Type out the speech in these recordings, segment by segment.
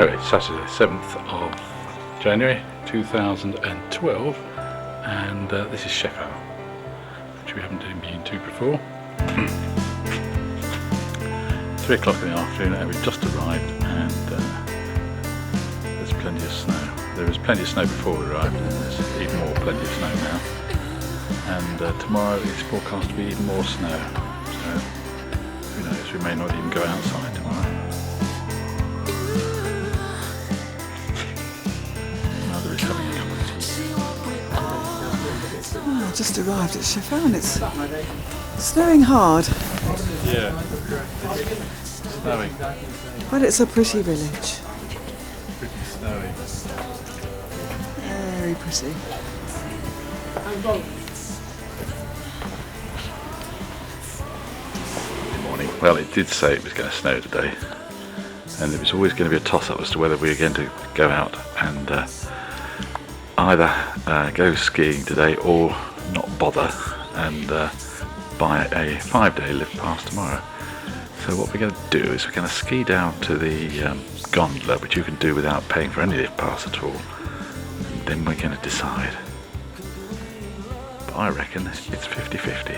Anyway, Saturday 7th of January 2012, and this is Scheffau, which we haven't been to before. 3 o'clock in the afternoon, and we've just arrived, and there's plenty of snow. There was plenty of snow before we arrived, and there's even more plenty of snow now. And tomorrow is forecast to be even more snow, so who knows, we may not even go outside tomorrow. Mother is having a cup of tea. Oh, I just arrived at Scheffau and it's snowing hard. Yeah, snowing. But it's a pretty village. Pretty snowy. Very pretty. Well, it did say it was going to snow today, and it was always going to be a toss-up as to whether we were going to go out and either go skiing today or not bother and buy a 5-day lift pass tomorrow. So what we're going to do is we're going to ski down to the gondola, which you can do without paying for any lift pass at all, and then we're going to decide. But I reckon it's 50-50.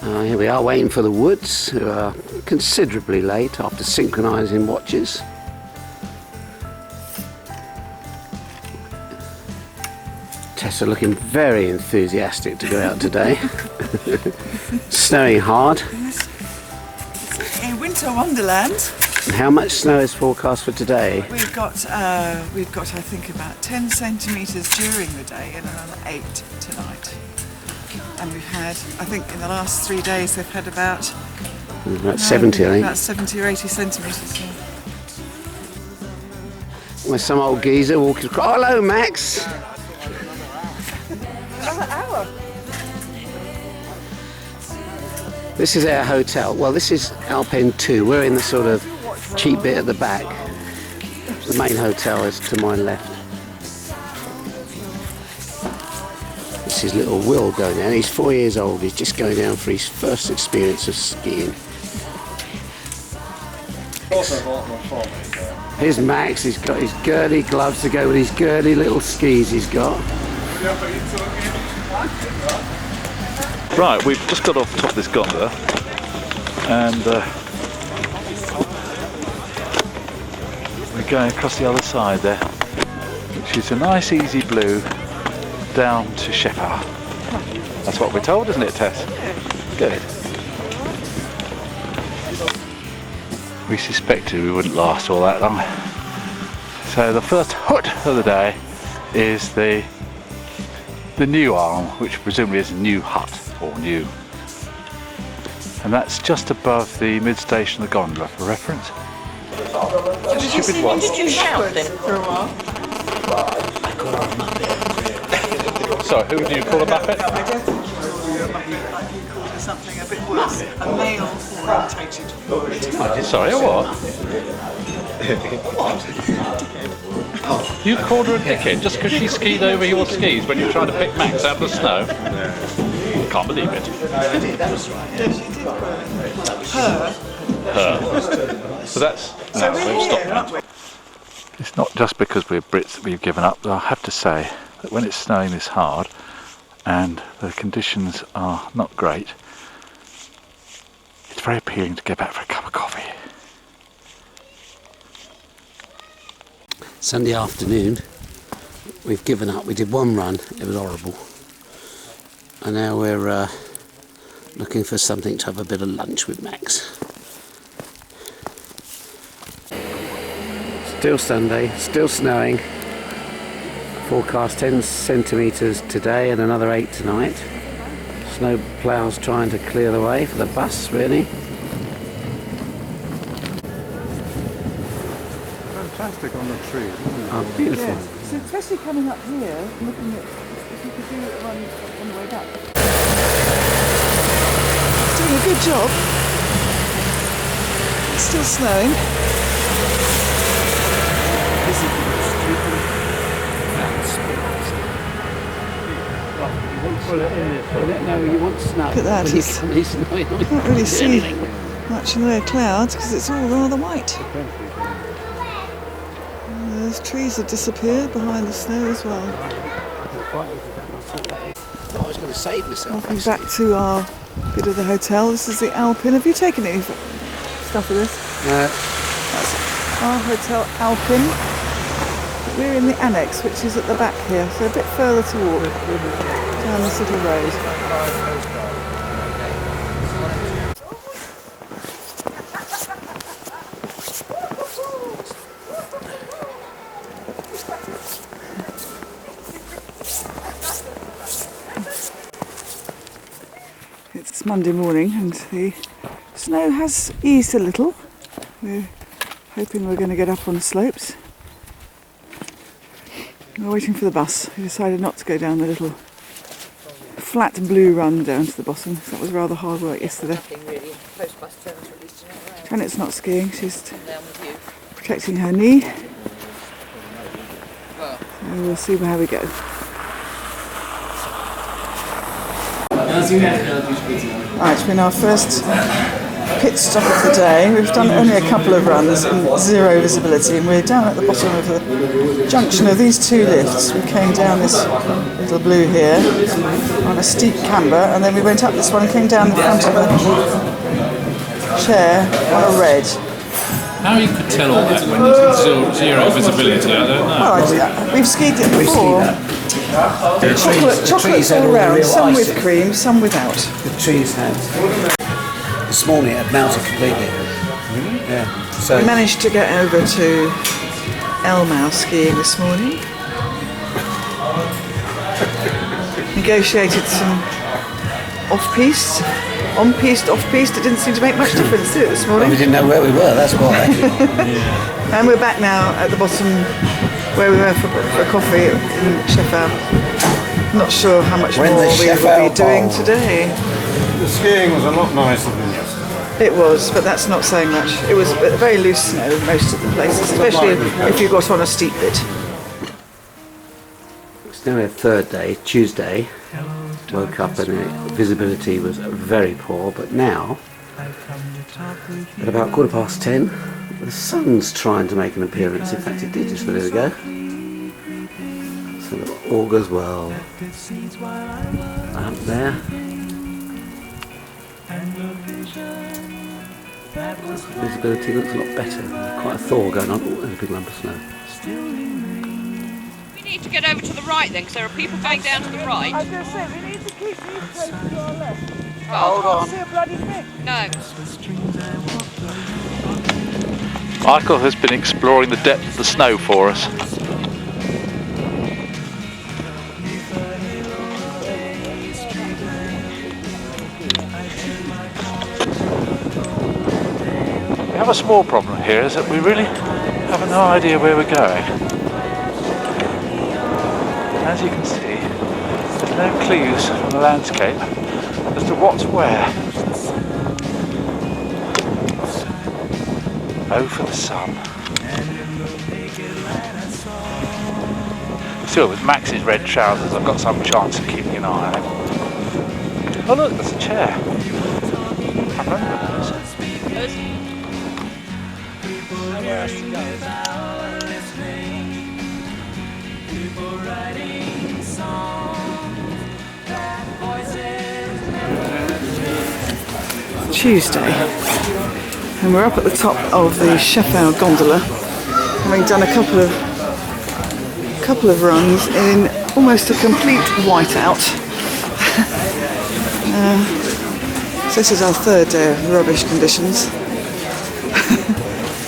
Here we are waiting for the Woods, who are considerably late after synchronising watches. Tessa looking very enthusiastic to go out today. Snowing hard. Yes. A winter wonderland. And how much snow is forecast for today? We've got I think about 10 centimetres during the day and another 8 tonight. And we've had, I think in the last 3 days they've had about 70, I think. About 70 or 80 centimetres. Yeah. With some old geezer walking across. Oh, hello, Max. Another hour. This is our hotel. Well, this is Alpine 2. We're in the sort of cheap bit at the back. The main hotel is to my left. This is little Will going down. He's 4 years old. He's just going down for his first experience of skiing. Here's Max. He's got his girly gloves to go with his girly little skis he's got. Right, we've just got off the top of this gondola, and we're going across the other side there, which is a nice easy blue down to Scheffau. That's what we're told, isn't it, Tess? Good. We suspected we wouldn't last all that long. So the first hut of the day is the new arm, which presumably is a new hut, or new. And that's just above the mid-station of the gondola, for reference. Did you shout then for a while? Sorry, who do you call a Muppet? I don't think you call a Muppet, like you called it something a bit worse. A male orientated. Sorry, a what? You called her a dickhead just because she skied over your skis when you were trying to pick Max out of the snow? Can't believe it. Her. So that's... No, we'll stop that. It's not just because we're Brits that we've given up, but I have to say that when it's snowing this hard and the conditions are not great, it's very appealing to go back for a cup of coffee. Sunday afternoon, we've given up. We did one run, it was horrible. And now we're looking for something to have a bit of lunch with Max. Still Sunday, still snowing. Forecast 10 centimetres today and another 8 tonight. Snow ploughs trying to clear the way for the bus, really. Fantastic on the trees. Oh, beautiful. Yeah. So especially coming up here, looking at if you could do it on the way back. Doing a good job. It's still snowing. No, you want snow. Look at that. You can't really see much in the way of clouds because it's all rather white. those trees have disappeared behind the snow as well. I was going to save myself. Welcome back to our bit of the hotel. This is the Alpin. Have you taken any stuff of this? No. That's our Hotel Alpin. We're in the annex, which is at the back here, so a bit further to walk down this little road. It's Monday morning and the snow has eased a little. We're hoping we're going to get up on the slopes. We're waiting for the bus. We decided not to go down the little flat blue run down to the bottom. That was rather hard work yesterday. Janet's not skiing, she's protecting her knee. So we'll see how we go. Right, it's been our first pit stop of the day. We've done only a couple of runs in zero visibility, and we're down at the bottom of the junction of these two lifts. We came down this little blue here on a steep camber, and then we went up this one and came down the front of a chair on a red. How you could tell all that when it's zero visibility, I don't know. Well, we've skied it before. Chocolates all around, some with cream, some without. The trees had. This morning it had melted completely. Yeah. So We managed to get over to Elmau skiing this morning. Negotiated some off-piste, on-piste, off-piste. It didn't seem to make much difference, did it, this morning? we didn't know where we were, that's why. And we're back now at the bottom where we were for coffee in Scheffau. Not sure how much more we will be doing today. The skiing was a lot nicer than yesterday. It was, but that's not saying much. It was very loose snow in most of the places, especially if you got on a steep bit. It's now our third day, Tuesday. Woke up and the visibility was very poor, but now, at about 10:15, the sun's trying to make an appearance. In fact, it did just a minute ago. So all goes well. Up there. Visibility looks a lot better. Quite a thaw going on. Oh, there's a big lump of snow. We need to get over to the right then, because there are people going down to the right. I was going to say, we need to keep these close to our left. Hold I can't see a bloody thing. No. Michael has been exploring the depth of the snow for us. We have a small problem here, is that we really have no idea where we're going. As you can see, there's no clues from the landscape as to what's where. Oh, for the sun. Still, with Max's red trousers, I've got some chance of keeping an eye on him. Oh look, there's a chair. I remember those. Tuesday, and we're up at the top of the Scheffau gondola, having done a couple of runs in almost a complete whiteout. So this is our third day of rubbish conditions.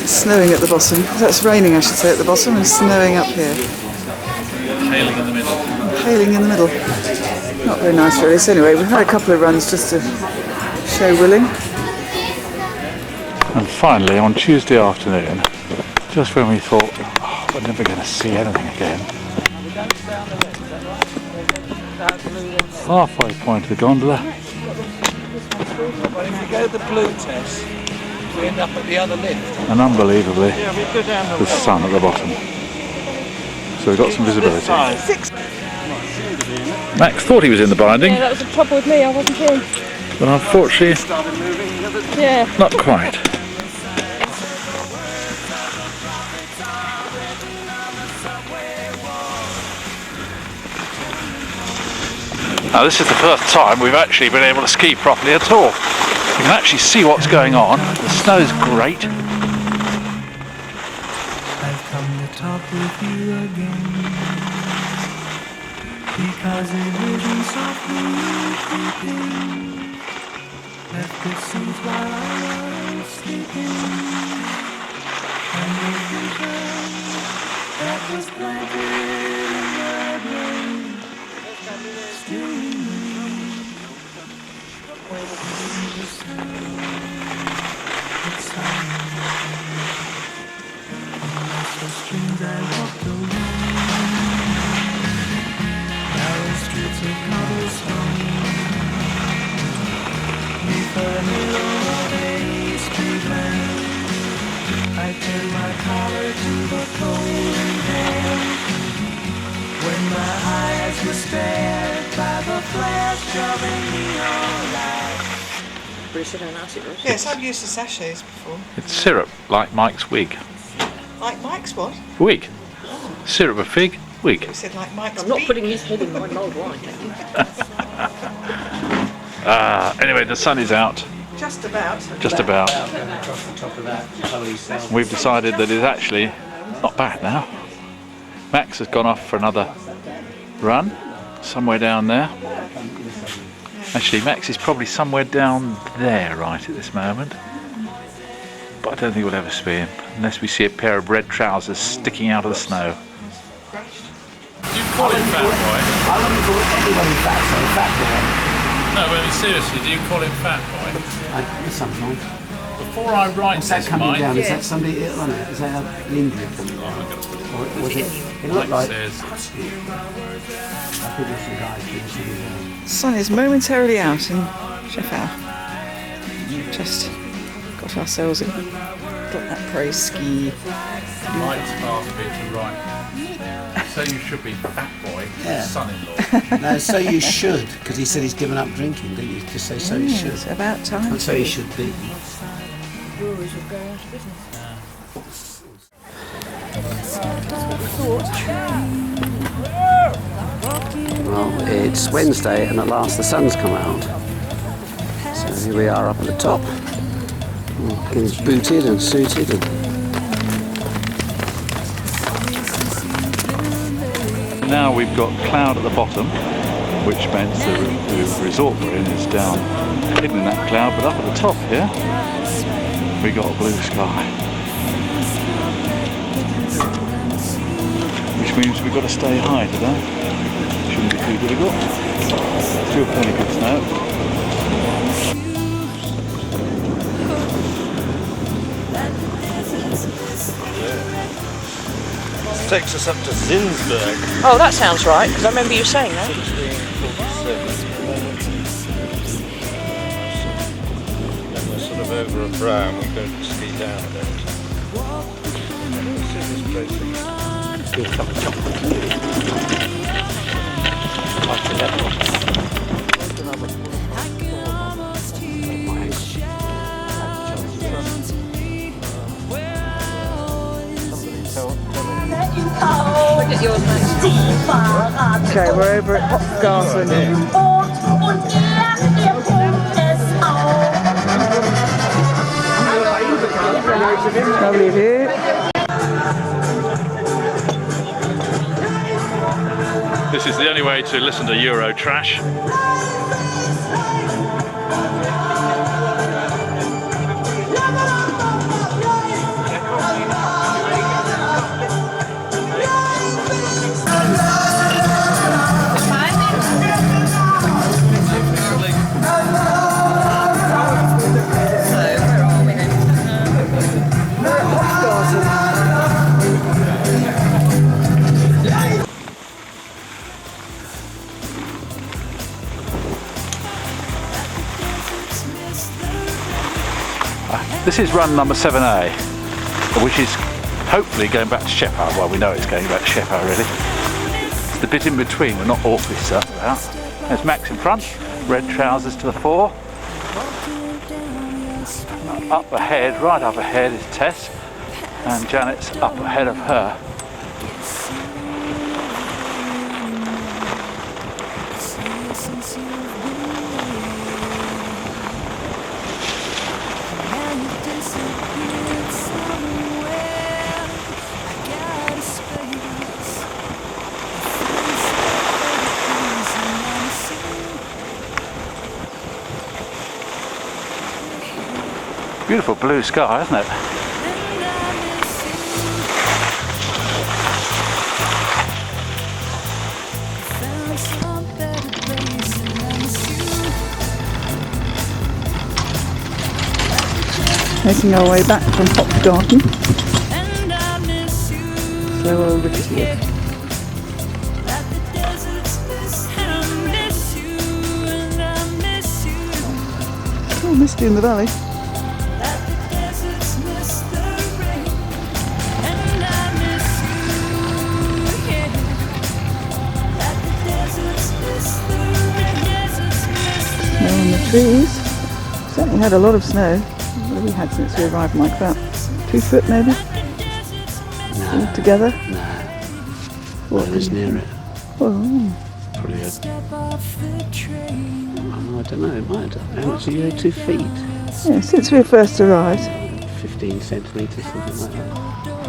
It's snowing at the bottom. That's raining, I should say, at the bottom, and snowing up here. Hailing in the middle. Hailing in the middle. Not very nice, really. So anyway, we've had a couple of runs just to show willing. And finally, on Tuesday afternoon, just when we thought, oh, we're never going to see anything again, halfway point of the gondola. But if you go to the blue test, we end up at the other lift. And unbelievably, the sun at the bottom. So we've got some visibility. Max thought he was in the binding, Yeah, that was the trouble with me, I wasn't in. but unfortunately, Yeah. not quite. Now this is the first time we've actually been able to ski properly at all. You can actually see what's going on. The snow's great. I've come to talk with you again, because a vision softly creeping left its seeds while I was sleeping, and the vision that was planted in my brain still remains. The sound, it's silent. The streams I walked along, narrow streets of cobblestone, neath the halo of a street lamp, I turned my collar to the cold and damp, when my eyes were stared by the flash of a neon light. Yes, I've used the sachets before. It's syrup, like Mike's wig. Like Mike's what? Wig. Syrup of fig, wig. You said like Mike's I'm not beak. putting his head in my mulled wine, thank you. Anyway, the sun is out. Just about. Just about. Across the top of that holy cell. We've decided that it's actually not bad now. Max has gone off for another run, somewhere down there. Actually, Max is probably somewhere down there right at this moment. But I don't think we'll ever see him, unless we see a pair of red trousers sticking out of the snow. Do you call him fat boy? I wouldn't call anybody fat, so fat boy. No, but seriously, do you call him fat boy? Sometimes. Before I write Is that this, coming Mike, down? Is that somebody ill on it? Is that an injury coming down? Or was it? It looked Mike like. says, I think there's some guys doing The sun is momentarily out in Scheffau. Just got ourselves got that pro ski. Mike's asked me to write, so you should be fat boy, Yeah. son-in-law. No, so you should, because he said he's given up drinking, didn't you? Just say so you should. It's about time. And so you should be. Well, it's Wednesday and at last the sun's come out. So here we are up at the top. Getting booted and suited. Now we've got cloud at the bottom, which means the resort we're in is down hidden in that cloud, but up at the top here we got a blue sky, which means we've got to stay high today. Shouldn't be too difficult. Still plenty good snow. Takes us up to Zinsberg. Oh, that sounds right, because I remember you saying that. 1647. And we're sort of over a brow and we go to ski down a bit. This is basically. Look at yours, mate. Okay, we're over at Hopgarten. Lovely view. This is the only way to listen to Euro trash. This is run number 7A, which is hopefully going back to Scheffau. Well, we know it's going back to Scheffau, really. It's the bit in between we're not awfully certain about. There's Max in front, red trousers to the fore. Up ahead, right up ahead is Tess, and Janet's up ahead of her. Beautiful blue sky, isn't it? Making our way back from Hop Garden. Slow old rickety lift. Oh, misty in the valley. Snow on the trees. Certainly had a lot of snow. What have we had since we arrived, Mike? About 2 foot maybe? No. All together? No. Well, it was near it. Oh. Probably I don't know, it might have. How much are you? 2 feet? Yeah, since we first arrived. 15 centimetres, something like that.